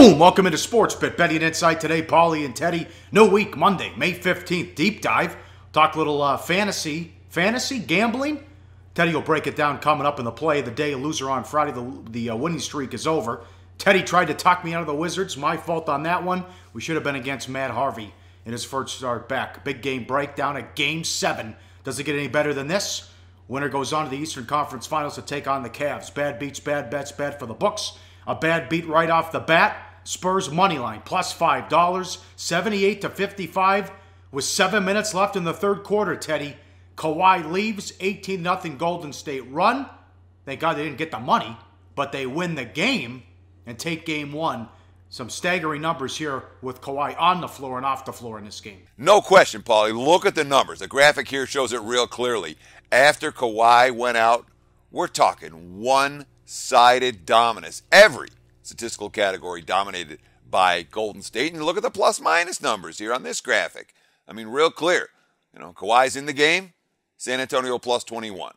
Boom! Welcome into Sports Bet Betting Insight today. Pauly and Teddy. New week, Monday, May 15th. Deep dive. Talk a little fantasy gambling. Teddy will break it down coming up in the play of the day. Loser on Friday. The winning streak is over. Teddy tried to talk me out of the Wizards. My fault on that one. We should have been against Matt Harvey in his first start back. Big game breakdown at Game 7. Does it get any better than this? Winner goes on to the Eastern Conference Finals to take on the Cavs. Bad beats, bad bets, bad for the books. A bad beat right off the bat. Spurs money line plus $5, 78-55 with 7 minutes left in the third quarter. Teddy, Kawhi leaves, 18-0 Golden State run. Thank God they didn't get the money, but they win the game and take Game 1. Some staggering numbers here with Kawhi on the floor and off the floor in this game. No question, Pauly. Look at the numbers. The graphic here shows it real clearly. After Kawhi went out, we're talking one-sided dominance. Every statistical category dominated by Golden State. And look at the plus-minus numbers here on this graphic. I mean, real clear. You know, Kawhi's in the game, San Antonio plus 21.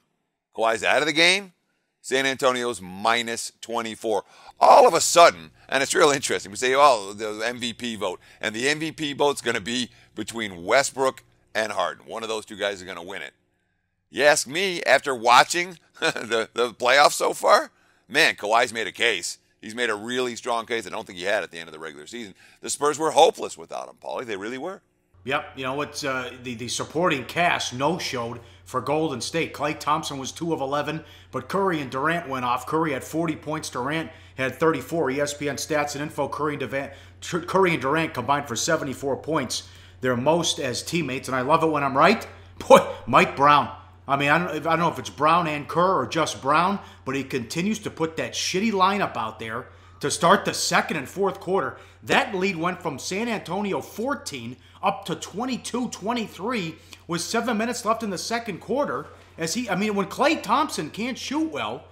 Kawhi's out of the game, San Antonio's minus 24. All of a sudden, and it's real interesting, we say, oh, the MVP vote. And the MVP vote's going to be between Westbrook and Harden. One of those two guys is going to win it. You ask me, after watching the playoffs so far, man, Kawhi's made a case. He's made a really strong case I don't think he had at the end of the regular season. The Spurs were hopeless without him, Pauly. They really were. Yep. You know, it's the supporting cast no-showed for Golden State. Klay Thompson was 2 of 11, but Curry and Durant went off. Curry had 40 points. Durant had 34. ESPN Stats and Info, Curry and Durant combined for 74 points. Their most as teammates, and I love it when I'm right. Boy, Mike Brown. I mean, I don't know if it's Brown and Kerr or just Brown, but he continues to put that shitty lineup out there to start the second and fourth quarter. That lead went from San Antonio 14 up to 22-23 with 7 minutes left in the second quarter. When Klay Thompson can't shoot well,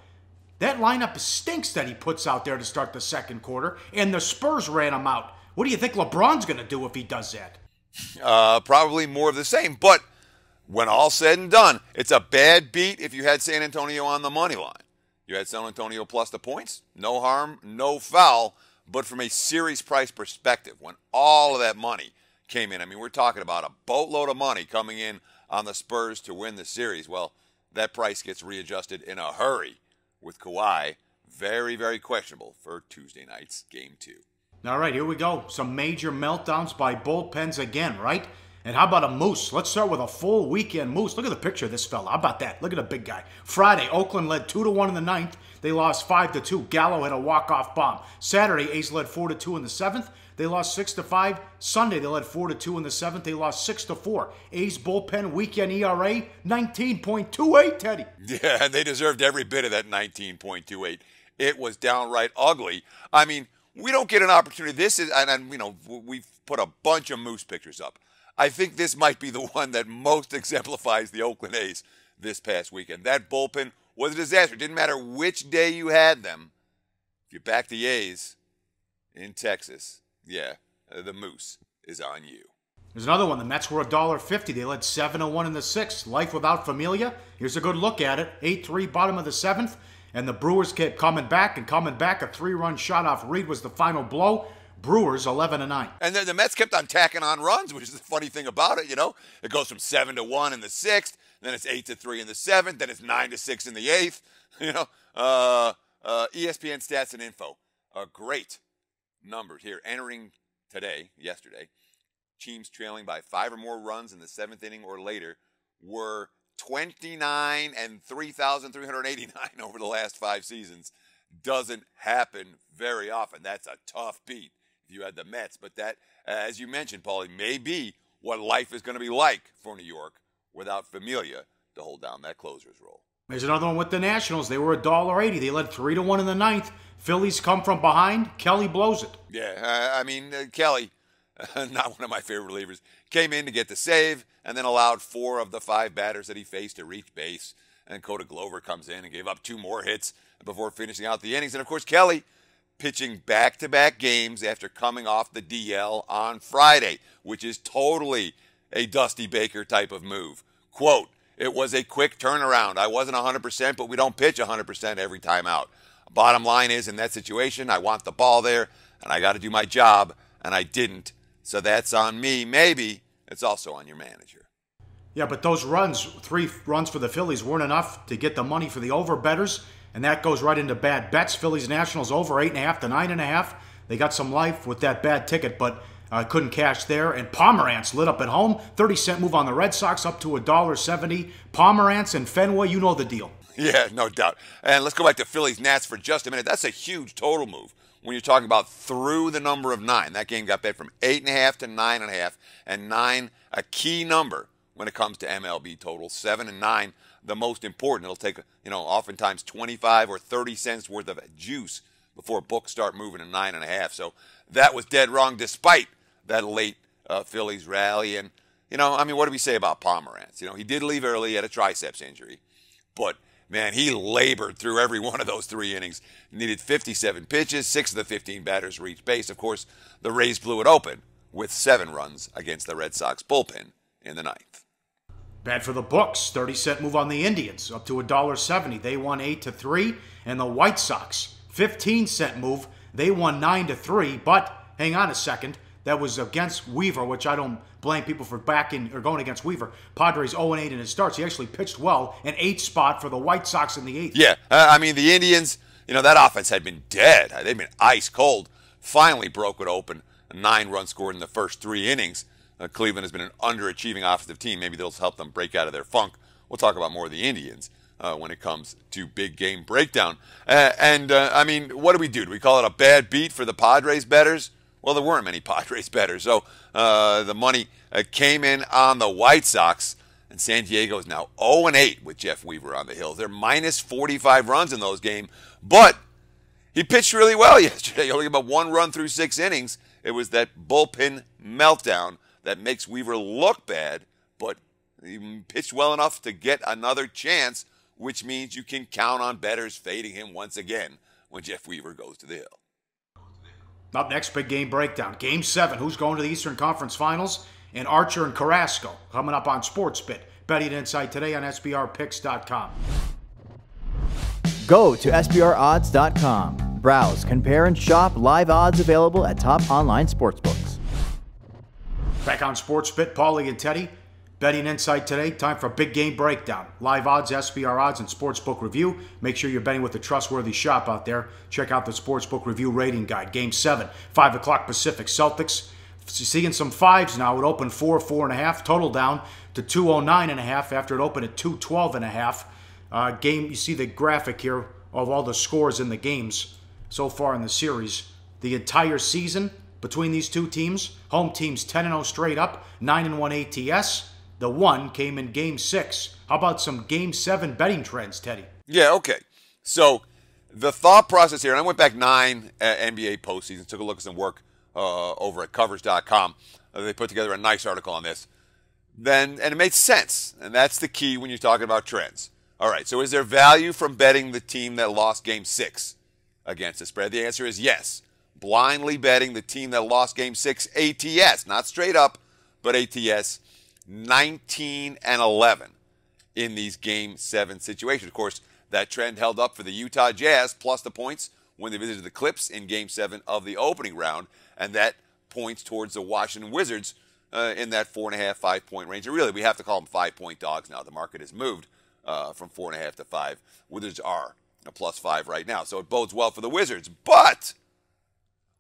that lineup stinks that he puts out there to start the second quarter, and the Spurs ran him out. What do you think LeBron's going to do if he does that? Probably more of the same, but when all said and done, it's a bad beat if you had San Antonio on the money line. You had San Antonio plus the points. No harm, no foul. But from a series price perspective, when all of that money came in, I mean, we're talking about a boatload of money coming in on the Spurs to win the series. Well, that price gets readjusted in a hurry with Kawhi. Very, very questionable for Tuesday night's Game 2. All right, here we go. Some major meltdowns by bullpens again, right? And how about a Moose? Let's start with a full weekend Moose. Look at the picture of this fella. How about that? Look at the big guy. Friday, Oakland led 2-1 in the ninth. They lost 5-2. Gallo had a walk-off bomb. Saturday, A's led 4-2 in the seventh. They lost 6-5. Sunday, they led 4-2 in the seventh. They lost 6-4. A's bullpen weekend ERA, 19.28, Teddy. Yeah, and they deserved every bit of that 19.28. It was downright ugly. I mean, we don't get an opportunity. This is, and you know, we've put a bunch of Moose pictures up. I think this might be the one that most exemplifies the Oakland A's this past weekend. That bullpen was a disaster. It didn't matter which day you had them. If you back the A's in Texas, yeah, the Moose is on you. There's another one. The Mets were $1.50. They led 7-1 in the sixth. Life without Familia. Here's a good look at it. 8-3 bottom of the seventh. And the Brewers kept coming back and coming back. A 3-run shot off Reed was the final blow. Brewers 11-9. And then the Mets kept on tacking on runs, which is the funny thing about it, you know. It goes from 7-1 in the sixth, then it's 8-3 in the seventh, then it's 9-6 in the eighth. You know, ESPN Stats and Info, great numbers here. Entering yesterday, teams trailing by 5 or more runs in the seventh inning or later were 29 and 3,389 over the last 5 seasons. Doesn't happen very often. That's a tough beat if you had the Mets. But that, as you mentioned, Pauly, may be what life is going to be like for New York without Familia to hold down that closer's role. There's another one with the Nationals. They were $1.80. They led 3-1 in the ninth. Phillies come from behind. Kelly blows it. Yeah, Kelly, not one of my favorite relievers, came in to get the save and then allowed 4 of the 5 batters that he faced to reach base. And Coda Glover comes in and gave up 2 more hits before finishing out the innings. And, of course, Kelly pitching back-to-back games after coming off the DL on Friday, which is totally a Dusty Baker type of move. Quote, "It was a quick turnaround. I wasn't 100%, but we don't pitch 100% every time out. Bottom line is, in that situation, I want the ball there. and I got to do my job, and I didn't. So that's on me. Maybe it's also on your manager. Yeah, but those runs, 3 runs for the Phillies, weren't enough to get the money for the over bettors, and that goes right into bad bets. Phillies Nationals over 8.5 to 9.5. They got some life with that bad ticket, but couldn't cash there. And Pomerantz lit up at home. 30-cent move on the Red Sox up to $1.70. Pomerantz and Fenway, you know the deal. Yeah, no doubt. And let's go back to Phillies Nats for just a minute. That's a huge total move when you're talking about through the number of 9. That game got bet from 8.5 to 9.5, and 9 a key number when it comes to MLB totals. 7 and 9 the most important. It'll take, oftentimes 25 or 30 cents worth of juice before books start moving to 9.5. So that was dead wrong despite that late Phillies rally. And, what do we say about Pomerantz? He did leave early. He had a triceps injury. But, man, he labored through every one of those 3 innings. He needed 57 pitches. 6 of the 15 batters reached base. Of course, the Rays blew it open with 7 runs against the Red Sox bullpen in the 9th. Bad for the books. 30-cent move on the Indians up to $1.70. They won 8 to 3. And the White Sox, 15-cent move. They won 9 to 3. But hang on a second. That was against Weaver, which I don't blame people for backing or going against Weaver. Padres 0-8 in his starts. He actually pitched well. An 8th spot for the White Sox in the 8th. Yeah, the Indians, that offense had been dead. They've been ice cold. Finally broke it open. A 9-run scored in the first 3 innings. Cleveland has been an underachieving offensive team. Maybe they'll help them break out of their funk. We'll talk about more of the Indians when it comes to big game breakdown. What do we do? Do we call it a bad beat for the Padres bettors? Well, there weren't many Padres bettors. So the money came in on the White Sox, and San Diego is now 0-8 with Jeff Weaver on the hill. They're minus 45 runs in those games, but he pitched really well yesterday. Only about 1 run through 6 innings. It was that bullpen meltdown that makes Weaver look bad, but he pitched well enough to get another chance, which means you can count on bettors fading him once again when Jeff Weaver goes to the hill. Up next, big game breakdown. Game 7. Who's going to the Eastern Conference Finals? And Archer and Carrasco coming up on SportsBit. Betting Insight today on SBRPicks.com. Go to SBROdds.com. Browse, compare, and shop live odds available at top online sportsbooks. Back on SportsBit, Pauly and Teddy. Betting Insight today. Time for big game breakdown. Live odds, SBR odds, and Sportsbook Review. Make sure you're betting with a trustworthy shop out there. Check out the Sportsbook Review rating guide. Game 7, 5 o'clock Pacific. Celtics seeing some 5s now. It opened 4.5. Total down to 209.5 after it opened at 212.5. Game, you see the graphic here of all the scores in the games so far in the series. The entire season between these two teams, home teams 10-0 straight up, 9-1 ATS. The 1 came in Game 6. How about some Game 7 betting trends, Teddy? Yeah, okay. So the thought process here, and I went back 9 NBA postseasons, took a look at some work over at Covers.com. They put together a nice article on this. And it made sense, and that's the key when you're talking about trends. All right, so is there value from betting the team that lost Game 6 against the spread? The answer is yes. Blindly betting the team that lost Game 6 ATS, not straight up, but ATS, 19-11 in these Game 7 situations. Of course, that trend held up for the Utah Jazz plus the points when they visited the Clips in Game 7 of the opening round, and that points towards the Washington Wizards in that 4.5, 5-point range. And really, we have to call them 5-point dogs now. The market has moved from 4.5 to 5. Wizards are a +5 right now, so it bodes well for the Wizards. But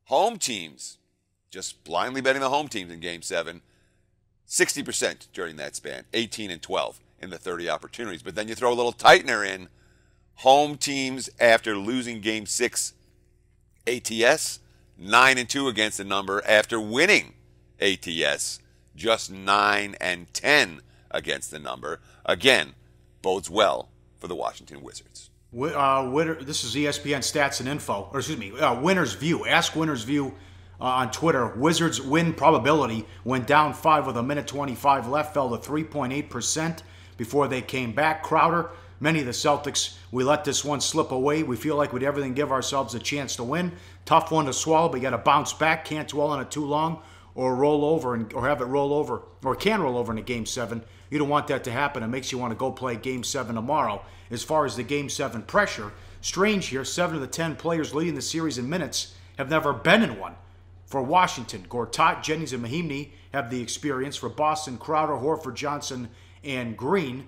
home teams, just blindly betting the home teams in Game 7, 60% during that span, 18-12 in the 30 opportunities. But then you throw a little tightener in, home teams after losing Game 6 ATS, 9-2 against the number after winning ATS, just 9-10 against the number. Again, bodes well for the Washington Wizards. This is ESPN Stats and Info, or excuse me, Winner's View. Ask Winner's View on Twitter. Wizards win probability went down 5 with a minute 25 left, fell to 3.8% before they came back. Crowder, many of the Celtics, we let this one slip away. We feel like we'd everything give ourselves a chance to win. Tough one to swallow, but you got to bounce back. Can't dwell on it too long, or roll over, or have it roll over, or can roll over into Game 7. You don't want that to happen. It makes you want to go play Game 7 tomorrow. As far as the Game 7 pressure, strange here, 7 of the 10 players leading the series in minutes have never been in one. For Washington, Gortat, Jennings, and Mahinmi have the experience. For Boston, Crowder, Horford, Johnson, and Green.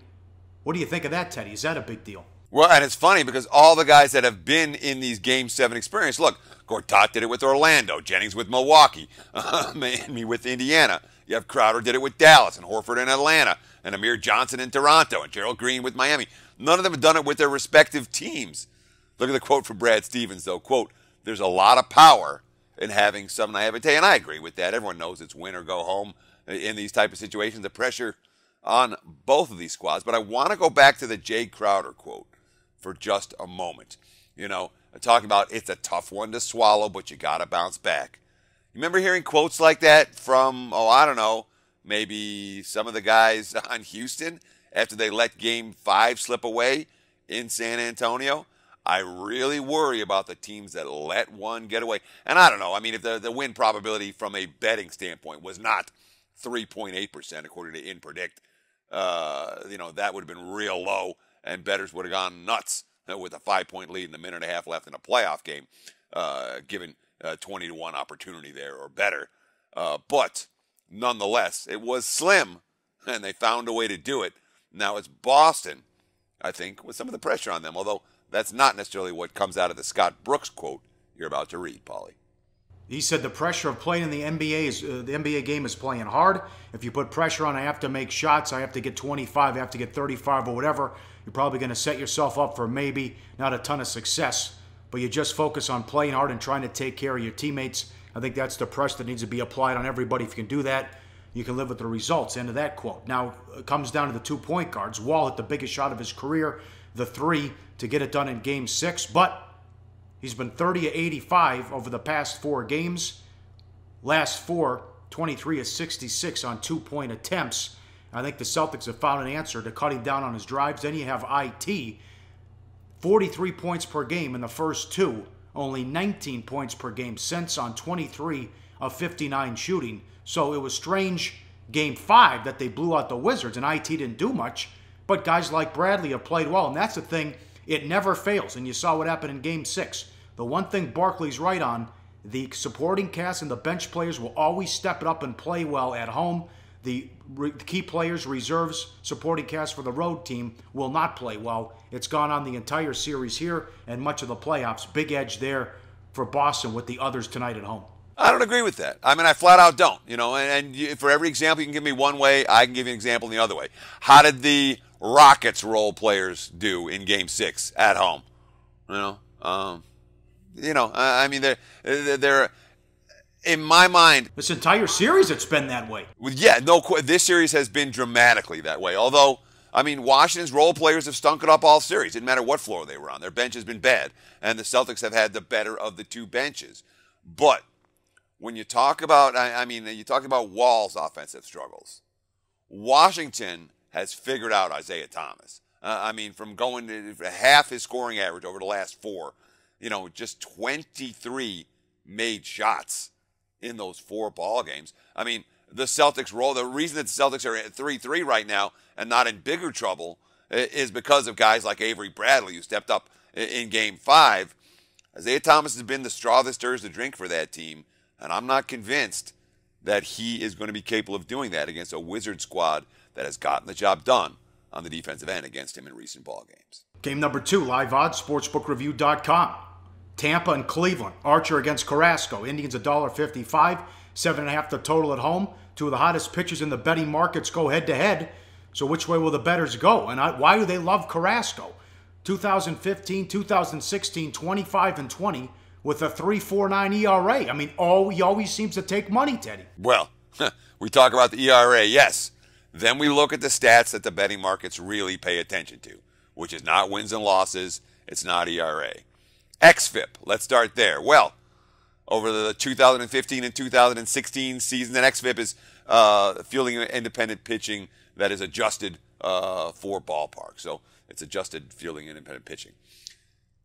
What do you think of that, Teddy? Is that a big deal? Well, and it's funny because all the guys that have been in these Game 7 experience, look, Gortat did it with Orlando, Jennings with Milwaukee, Mahinmi with Indiana. You have Crowder did it with Dallas, and Horford in Atlanta, and Amir Johnson in Toronto, and Gerald Green with Miami. None of them have done it with their respective teams. Look at the quote from Brad Stevens, though. Quote, there's a lot of power in having some naivete, and I agree with that. Everyone knows it's win or go home in these type of situations. The pressure on both of these squads. But I want to go back to the Jay Crowder quote for just a moment. You know, talking about it's a tough one to swallow, but you got to bounce back. You remember hearing quotes like that from, I don't know, maybe some of the guys on Houston after they let Game 5 slip away in San Antonio? I really worry about the teams that let one get away. And I don't know. I mean, if the win probability from a betting standpoint was not 3.8%, according to InPredict, that would have been real low, and bettors would have gone nuts with a 5-point lead and a minute and a half left in a playoff game, given 20-1 opportunity there or better. But nonetheless, it was slim, and they found a way to do it. Now it's Boston, I think, with some of the pressure on them, although that's not necessarily what comes out of the Scott Brooks quote you're about to read, Pauly. He said the pressure of playing in the NBA is the NBA game is playing hard. If you put pressure on, I have to make shots, I have to get 25, I have to get 35 or whatever. You're probably going to set yourself up for maybe not a ton of success, but you just focus on playing hard and trying to take care of your teammates. I think that's the pressure that needs to be applied on everybody. If you can do that, you can live with the results. End of that quote. Now, it comes down to the 2 point guards. Wall hit the biggest shot of his career, the 3, to get it done in Game 6, but he's been 30 of 85 over the past 4 games. Last 4, 23 of 66 on 2-point attempts. I think the Celtics have found an answer to cutting down on his drives. Then you have IT, 43 points per game in the first 2, only 19 points per game since on 23 of 59 shooting. So it was strange Game 5 that they blew out the Wizards, and IT didn't do much, but guys like Bradley have played well, and that's the thing. It never fails, and you saw what happened in Game 6. The one thing Barkley's right on, the supporting cast and the bench players will always step it up and play well at home. The key players, reserves, supporting cast for the road team will not play well. It's gone on the entire series here and much of the playoffs. Big edge there for Boston with the others tonight at home. I don't agree with that. I mean, I flat out don't. And for every example you can give me one way, I can give you an example the other way. How did the Rockets role players do in Game 6 at home? I mean, they're in my mind. This entire series, it's been that way. Yeah, this series has been dramatically that way. Although, I mean, Washington's role players have stunk it up all series. Didn't matter what floor they were on. Their bench has been bad, and the Celtics have had the better of the 2 benches. But when you talk about, you talk about Wall's offensive struggles. Washington has figured out Isaiah Thomas. From going to half his scoring average over the last 4, just 23 made shots in those 4 ball games. I mean, the Celtics the reason that the Celtics are at 3-3 right now and not in bigger trouble is because of guys like Avery Bradley, who stepped up in Game 5. Isaiah Thomas has been the straw that stirs the drink for that team, and I'm not convinced that he is going to be capable of doing that against a Wizards squad that has gotten the job done on the defensive end against him in recent ball games. Game number 2, live odds, sportsbookreview.com. Tampa and Cleveland. Archer against Carrasco. Indians $1.55. 7.5 the total at home. 2 of the hottest pitchers in the betting markets go head-to-head. So which way will the bettors go? And why do they love Carrasco? 2015, 2016, 25 and 20 with a 3.49 ERA. I mean, he always seems to take money, Teddy. Well, we talk about the ERA, yes. Then we look at the stats that the betting markets really pay attention to, which is not wins and losses. It's not ERA. XFIP, let's start there. Well, over the 2015 and 2016 season, an XFIP is fielding independent pitching that is adjusted for ballpark. So it's adjusted fielding independent pitching.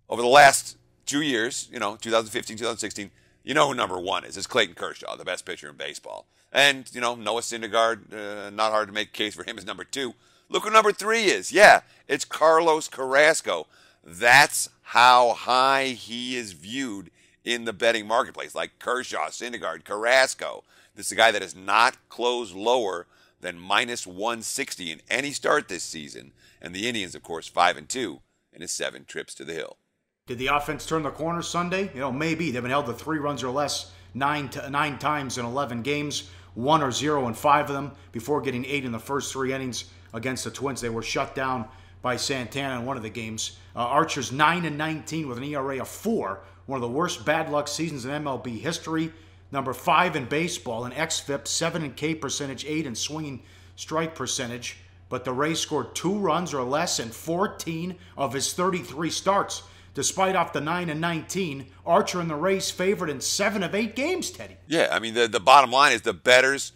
Over the last 2 years, 2015, 2016, who number 1 is. It's Clayton Kershaw, the best pitcher in baseball. And, Noah Syndergaard, not hard to make a case for him as number 2. Look who number 3 is. Yeah, it's Carlos Carrasco. That's how high he is viewed in the betting marketplace, like Kershaw, Syndergaard, Carrasco. This is a guy that has not closed lower than minus 160 in any start this season. And the Indians, of course, 5-2 in his 7 trips to the hill. Did the offense turn the corner Sunday? Maybe. They've been held to 3 runs or less 9 times in 11 games, 1 or 0 in 5 of them, before getting 8 in the first 3 innings against the Twins. They were shut down by Santana in one of the games. Archer's 9-19 with an ERA of 4, one of the worst bad luck seasons in MLB history. Number 5 in baseball in xFIP, 7 in K percentage, 8 in swinging strike percentage. But the Rays scored 2 runs or less in 14 of his 33 starts. Despite off the 9-19, Archer and the Rays favored in 7 of 8 games, Teddy. Yeah, I mean, the bottom line is the bettors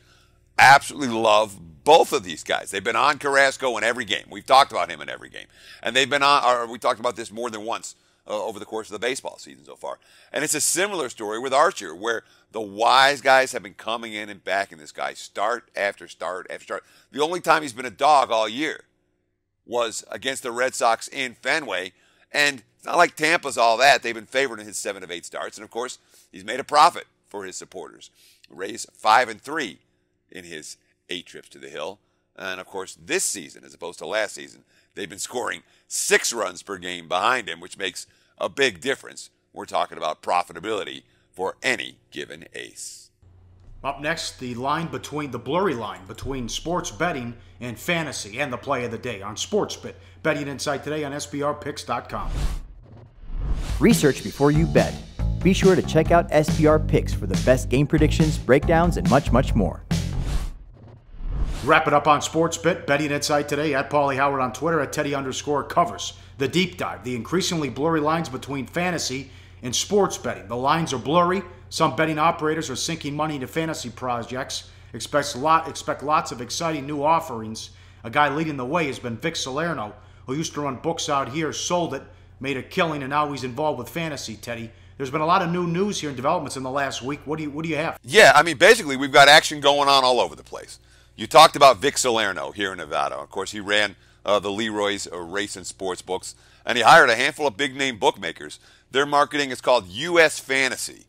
absolutely love both of these guys. They've been on Carrasco in every game. We've talked about him in every game. And they've been on, or we talked about this more than once over the course of the baseball season so far. And it's a similar story with Archer, where the wise guys have been coming in and backing this guy start after start after start. The only time he's been a dog all year was against the Red Sox in Fenway. And it's not like Tampa's all that. They've been favored in his 7 of 8 starts. And, of course, he's made a profit for his supporters. Rays 5-3 in his 8 trips to the hill. And, of course, this season, as opposed to last season, they've been scoring 6 runs per game behind him, which makes a big difference. We're talking about profitability for any given ace. Up next, the blurry line between sports betting and fantasy, and the play of the day on SportsBit. Betting Insight today on SBRPicks.com. Research before you bet. Be sure to check out SBR Picks for the best game predictions, breakdowns, and much, much more. Wrap it up on SportsBit. Betting Insight today at Pauly Howard on Twitter, at Teddy_Covers. The deep dive, the increasingly blurry lines between fantasy and sports betting. The lines are blurry. Some betting operators are sinking money into fantasy projects. Expect lots of exciting new offerings. A guy leading the way has been Vic Salerno, who used to run books out here, sold it, made a killing, and now he's involved with fantasy, Teddy. There's been a lot of new news here and developments in the last week. What do you have? Yeah, I mean, basically, we've got action going on all over the place. You talked about Vic Salerno here in Nevada. Of course, he ran the Leroy's Race and Sports Books, and he hired a handful of big-name bookmakers. Their marketing is called U.S. Fantasy.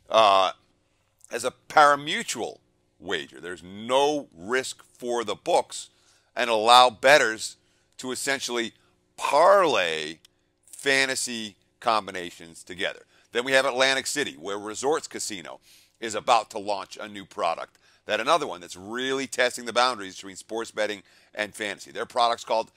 As a pari-mutuel wager, there's no risk for the books, and allow bettors to essentially parlay fantasy combinations together. Then we have Atlantic City, where Resorts Casino is about to launch a new product. That's another one that's really testing the boundaries between sports betting and fantasy. Their product's called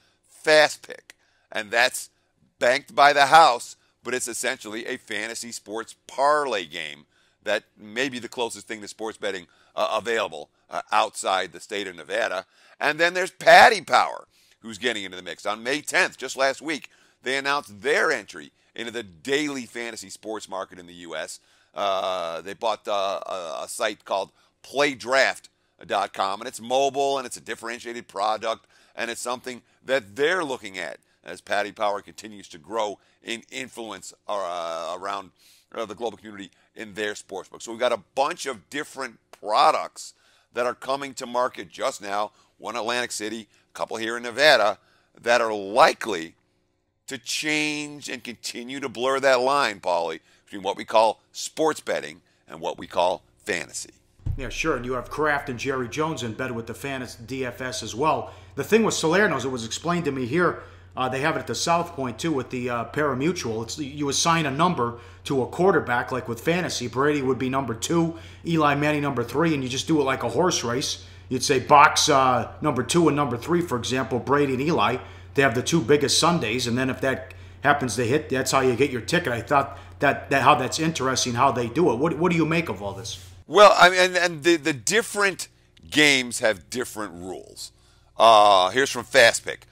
FastPick, and that's banked by the house, but it's essentially a fantasy sports parlay game that may be the closest thing to sports betting available outside the state of Nevada. And then there's Paddy Power, who's getting into the mix. On May 10th, just last week, they announced their entry into the daily fantasy sports market in the U.S. They bought a site called PlayDraft.com, and it's mobile, and it's a differentiated product, and it's something that they're looking at as Paddy Power continues to grow in influence around the global community in their sportsbook. So we've got a bunch of different products that are coming to market just now, one Atlantic City, a couple here in Nevada, that are likely to change and continue to blur that line, Pauly, between what we call sports betting and what we call fantasy. Yeah, sure, and you have Kraft and Jerry Jones in bed with the fantasy DFS as well. The thing with Salerno's, it was explained to me here, they have it at the South Point, too, with the pari-mutuel. You assign a number to a quarterback, like with fantasy. Brady would be number 2, Eli Manning number 3, and you just do it like a horse race. You'd say box number 2 and number 3, for example, Brady and Eli. They have the 2 biggest Sundays, and then if that happens to hit, that's how you get your ticket. I thought that how that's interesting how they do it. What do you make of all this? Well, I mean, and the different games have different rules. Here's from FastPick.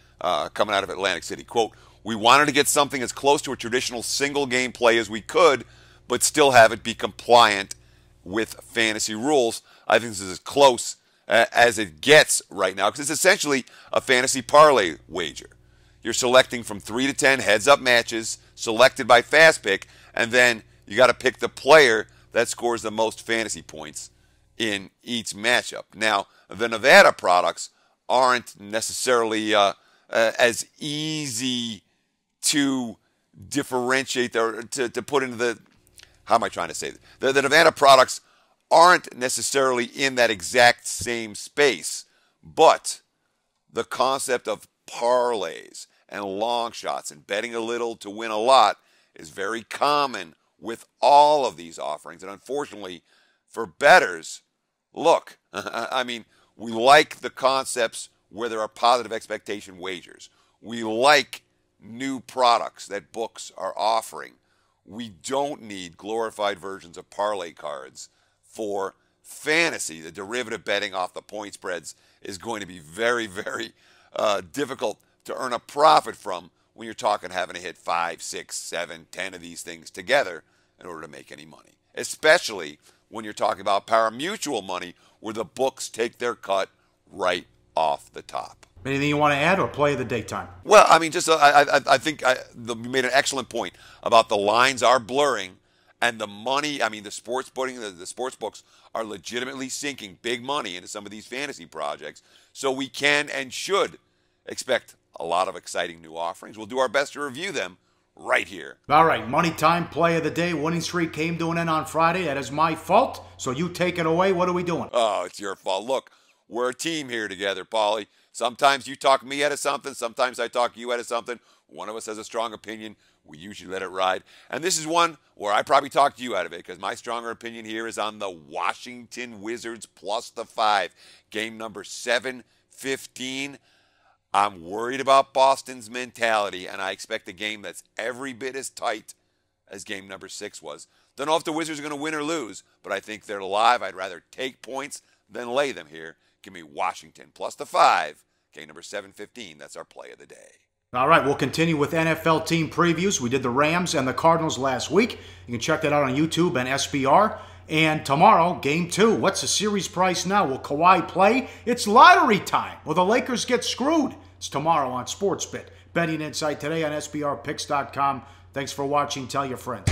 Coming out of Atlantic City. Quote, "We wanted to get something as close to a traditional single game play as we could, but still have it be compliant with fantasy rules. I think this is as close as it gets right now, because it's essentially a fantasy parlay wager. You're selecting from 3 to 10 heads-up matches selected by FastPick, and then you got to pick the player that scores the most fantasy points in each matchup. Now, the Nevada products aren't necessarily as easy to differentiate or to put into how am I trying to say this? The Nevada products aren't necessarily in that exact same space, but the concept of parlays and long shots and betting a little to win a lot is very common with all of these offerings. And unfortunately, for bettors, look, I mean, we like the concepts where there are positive expectation wagers. We like new products that books are offering. We don't need glorified versions of parlay cards for fantasy. The derivative betting off the point spreads is going to be very, very difficult to earn a profit from when you're talking having to hit 5, 6, 7, 10 of these things together in order to make any money, especially when you're talking about pari-mutuel money where the books take their cut right off the top. Anything you want to add or play of the daytime? Well, I mean, just I think you made an excellent point about the lines are blurring and the money. I mean, the sports books are legitimately sinking big money into some of these fantasy projects. So we can and should expect a lot of exciting new offerings. We'll do our best to review them right here. All right, money time, play of the day. Winning streak came to an end on Friday. That is my fault. So you take it away. What are we doing? Oh, it's your fault. Look, we're a team here together, Pauly. Sometimes you talk me out of something. Sometimes I talk you out of something. One of us has a strong opinion. We usually let it ride. And this is one where I probably talked you out of it because my stronger opinion here is on the Washington Wizards plus the 5. Game number 7-15. I'm worried about Boston's mentality, and I expect a game that's every bit as tight as game number 6 was. Don't know if the Wizards are going to win or lose, but I think they're live. I'd rather take points than lay them here. Give me Washington plus the 5. Game number 7-15. That's our play of the day. All right, we'll continue with NFL team previews. We did the Rams and the Cardinals last week. You can check that out on YouTube and SBR. And tomorrow, game 2. What's the series price now? Will Kawhi play? It's lottery time. Will the Lakers get screwed? It's tomorrow on SportsBit. Betting Insight today on SBRPicks.com. Thanks for watching. Tell your friends.